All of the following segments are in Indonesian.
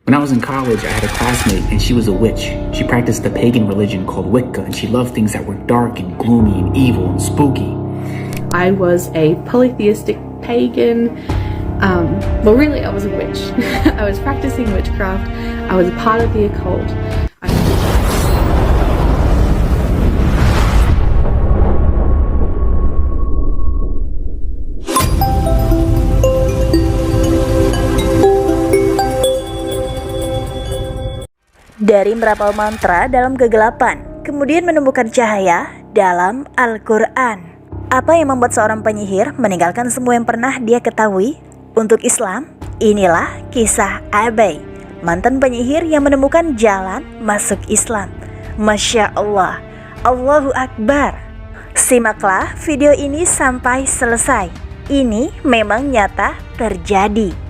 When I was in college, I had a classmate and she was a witch. She practiced a pagan religion called Wicca, and she loved things that were dark and gloomy and evil and spooky. I was a polytheistic pagan. Well, really, I was a witch. I was practicing witchcraft. I was a part of the occult. Dari merapal mantra dalam kegelapan, kemudian menemukan cahaya dalam Al-Quran. Apa yang membuat seorang penyihir meninggalkan semua yang pernah dia ketahui untuk Islam? Inilah kisah Abai, mantan penyihir yang menemukan jalan masuk Islam. Masya Allah, Allahu Akbar. Simaklah video ini sampai selesai. Ini memang nyata terjadi.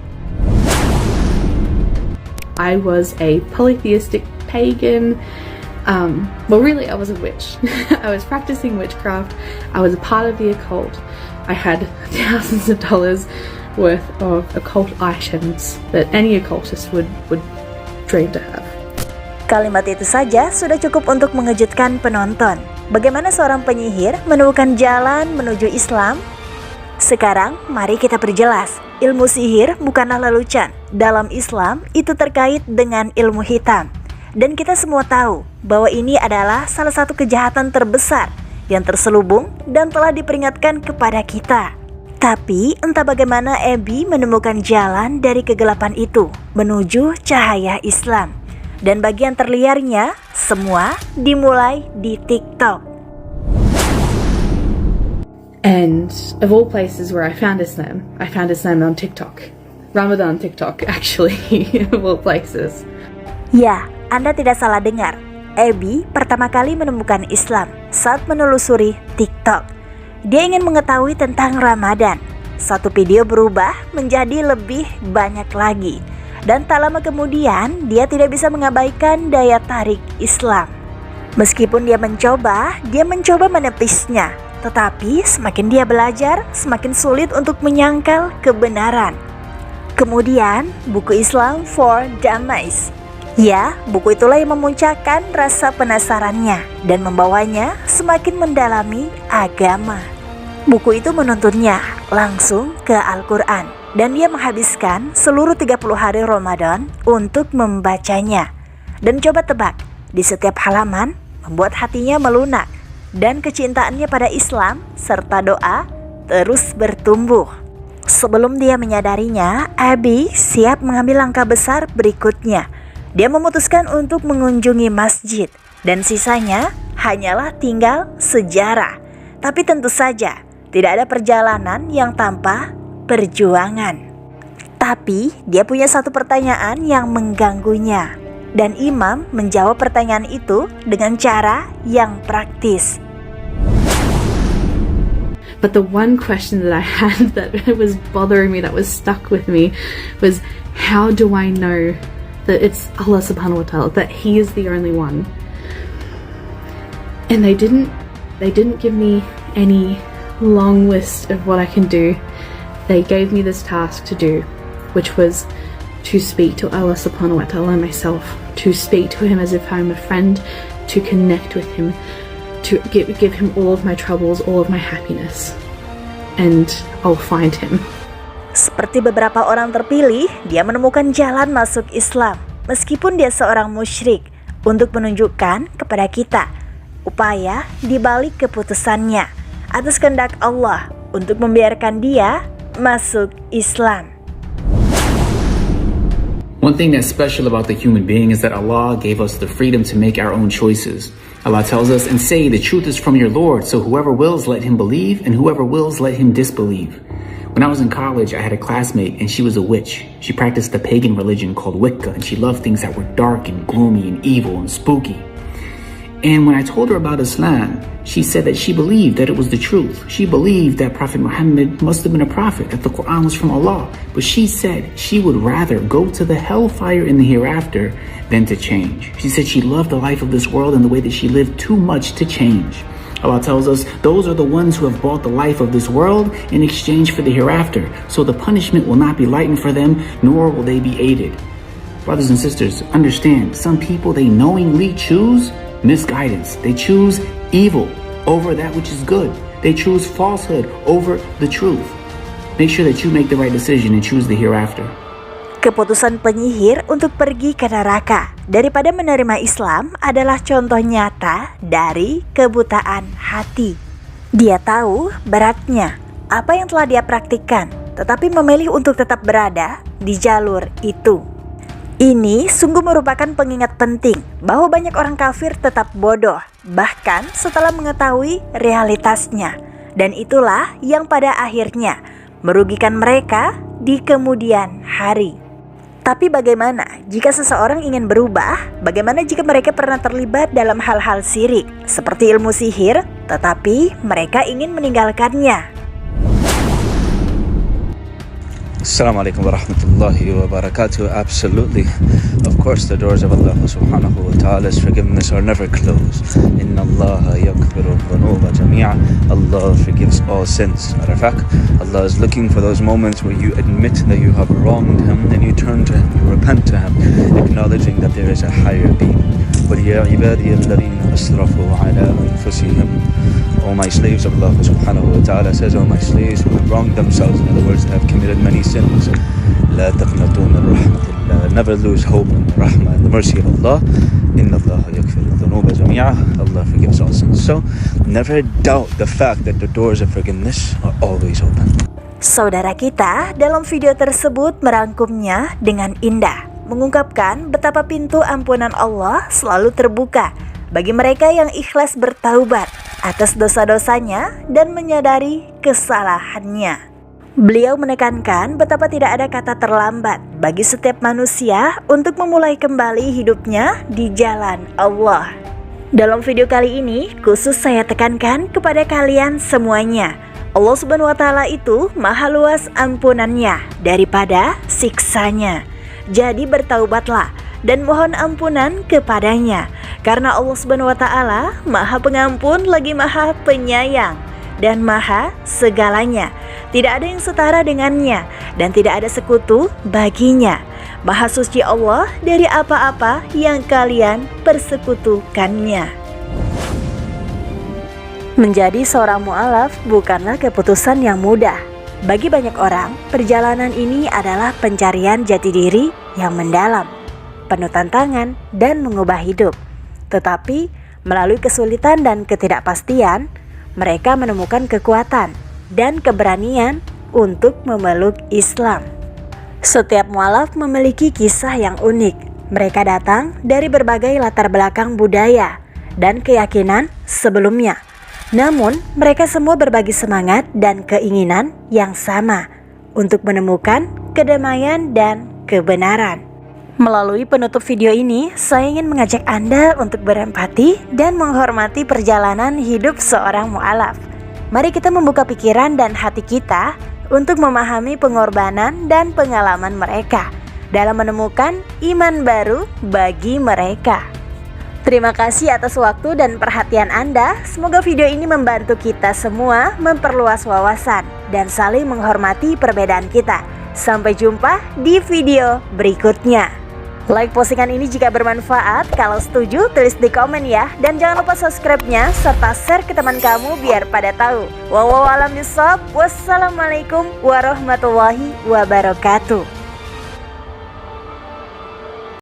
I was a polytheistic pagan. Well, really, I was a witch. I was practicing witchcraft. I was a part of the occult. I had thousands of dollars worth of occult items that any occultist would dream to have. Kalimat itu saja sudah cukup untuk mengejutkan penonton. Bagaimana seorang penyihir menemukan jalan menuju Islam? Sekarang, mari kita perjelas. Ilmu sihir bukanlah lelucon. Dalam Islam, itu terkait dengan ilmu hitam. Dan kita semua tahu bahwa ini adalah salah satu kejahatan terbesar yang terselubung dan telah diperingatkan kepada kita. Tapi, entah bagaimana Abby menemukan jalan dari kegelapan itu menuju cahaya Islam. Dan bagian terliarnya, semua dimulai di TikTok. And of all places where I found Islam on TikTok. Ramadan TikTok, actually, of all places. Ya, Anda tidak salah dengar. Abby pertama kali menemukan Islam saat menelusuri TikTok. Dia ingin mengetahui tentang Ramadan. Satu video berubah menjadi lebih banyak lagi. Dan tak lama kemudian, dia tidak bisa mengabaikan daya tarik Islam. Meskipun dia mencoba menepisnya. Tetapi semakin dia belajar, semakin sulit untuk menyangkal kebenaran. Kemudian, buku Islam for Dummies. Ya, buku itulah yang memuncakkan rasa penasarannya dan membawanya semakin mendalami agama. Buku itu menuntunnya langsung ke Al-Quran dan dia menghabiskan seluruh 30 hari Ramadan untuk membacanya. Dan coba tebak, di setiap halaman membuat hatinya melunak. Dan kecintaannya pada Islam serta doa terus bertumbuh. Sebelum dia menyadarinya, Abby siap mengambil langkah besar berikutnya. Dia memutuskan untuk mengunjungi masjid dan sisanya hanyalah tinggal sejarah. Tapi tentu saja tidak ada perjalanan yang tanpa perjuangan. Tapi dia punya satu pertanyaan yang mengganggunya. Dan Imam menjawab pertanyaan itu dengan cara yang praktis. But the one question that I had that was bothering me, that was stuck with me, was how do I know that it's Allah subhanahu wa ta'ala, that He is the only one? And they didn't give me any long list of what I can do. They gave me this task to do, which was to speak to Allah subhanahu wa ta'ala myself, to speak to Him as if I'm a friend, to connect with Him, to give Him all of my troubles, all of my happiness, and I'll find Him. Seperti beberapa orang terpilih, dia menemukan jalan masuk Islam, meskipun dia seorang musyrik, untuk menunjukkan kepada kita upaya di balik keputusannya atas kehendak Allah untuk membiarkan dia masuk Islam. One thing that's special about the human being is that Allah gave us the freedom to make our own choices. Allah tells us, and say, the truth is from your Lord, so whoever wills, let him believe, and whoever wills, let him disbelieve. When I was in college, I had a classmate, and she was a witch. She practiced a pagan religion called Wicca, and she loved things that were dark and gloomy and evil and spooky. And when I told her about Islam, she said that she believed that it was the truth. She believed that Prophet Muhammad must have been a prophet, that the Quran was from Allah. But she said she would rather go to the hellfire in the hereafter than to change. She said she loved the life of this world and the way that she lived too much to change. Allah tells us, those are the ones who have bought the life of this world in exchange for the hereafter. So the punishment will not be lightened for them, nor will they be aided. Brothers and sisters, understand, some people, they knowingly choose misguidance. They choose evil over that which is good. They choose falsehood over the truth. Make sure that you make the right decision and choose the hereafter. Keputusan penyihir untuk pergi ke neraka daripada menerima Islam adalah contoh nyata dari kebutaan hati. Dia tahu beratnya apa yang telah dia praktikkan, tetapi memilih untuk tetap berada di jalur itu. Ini sungguh merupakan pengingat penting bahwa banyak orang kafir tetap bodoh, bahkan setelah mengetahui realitasnya. Dan itulah yang pada akhirnya merugikan mereka di kemudian hari. Tapi bagaimana jika seseorang ingin berubah? Bagaimana jika mereka pernah terlibat dalam hal-hal syirik seperti ilmu sihir, tetapi mereka ingin meninggalkannya? Assalamualaikum warahmatullahi wabarakatuh. Absolutely. Of course, the doors of Allah subhanahu wa ta'ala's forgiveness are never closed. Inna Allah yaghfiru dhunuba jami'a. Allah forgives all sins. Matter of fact, Allah is looking for those moments where you admit that you have wronged Him, then you turn to Him, you repent to Him, acknowledging that there is a higher being. قُلْ يَا عِبَادِيَ الَّذِينَ أَسْرَفُوا عَلَىٰ أَنفُسِهِمْ. O my slaves of Allah subhanahu wa ta'ala says, O my slaves who have wronged themselves, in other words, have committed many sins, لا تقنطوا من رحمة الله. Never lose hope in the rahmah and the mercy of Allah. إن الله يغفر الذنوب جميعا. Allah forgives all sins. So never doubt the fact that the doors of forgiveness are always open. Saudara kita dalam video tersebut merangkumnya dengan indah, mengungkapkan betapa pintu ampunan Allah selalu terbuka bagi mereka yang ikhlas bertaubat atas dosa-dosanya dan menyadari kesalahannya. Beliau menekankan betapa tidak ada kata terlambat bagi setiap manusia untuk memulai kembali hidupnya di jalan Allah. Dalam video kali ini, khusus saya tekankan kepada kalian semuanya, Allah Subhanahu wa Ta'ala itu maha luas ampunannya daripada siksanya. Jadi bertaubatlah dan mohon ampunan kepadanya, karena Allah Subhanahu wa Ta'ala Maha Pengampun lagi Maha Penyayang dan Maha segalanya. Tidak ada yang setara dengannya dan tidak ada sekutu baginya. Maha suci Allah dari apa-apa yang kalian persekutukannya. Menjadi seorang mu'alaf bukanlah keputusan yang mudah. Bagi banyak orang, perjalanan ini adalah pencarian jati diri yang mendalam, penuh tantangan dan mengubah hidup. Tetapi melalui kesulitan dan ketidakpastian, mereka menemukan kekuatan dan keberanian untuk memeluk Islam. Setiap mu'alaf memiliki kisah yang unik. Mereka datang dari berbagai latar belakang budaya dan keyakinan sebelumnya. Namun, mereka semua berbagi semangat dan keinginan yang sama untuk menemukan kedamaian dan kebenaran. Melalui penutup video ini, saya ingin mengajak Anda untuk berempati dan menghormati perjalanan hidup seorang mu'alaf. Mari kita membuka pikiran dan hati kita untuk memahami pengorbanan dan pengalaman mereka dalam menemukan iman baru bagi mereka. Terima kasih atas waktu dan perhatian Anda. Semoga video ini membantu kita semua memperluas wawasan dan saling menghormati perbedaan kita. Sampai jumpa di video berikutnya. Like postingan ini jika bermanfaat. Kalau setuju, tulis di komen ya. Dan jangan lupa subscribe-nya serta share ke teman kamu biar pada tahu. Wallahu a'lam bishawab. Wassalamualaikum warahmatullahi wabarakatuh.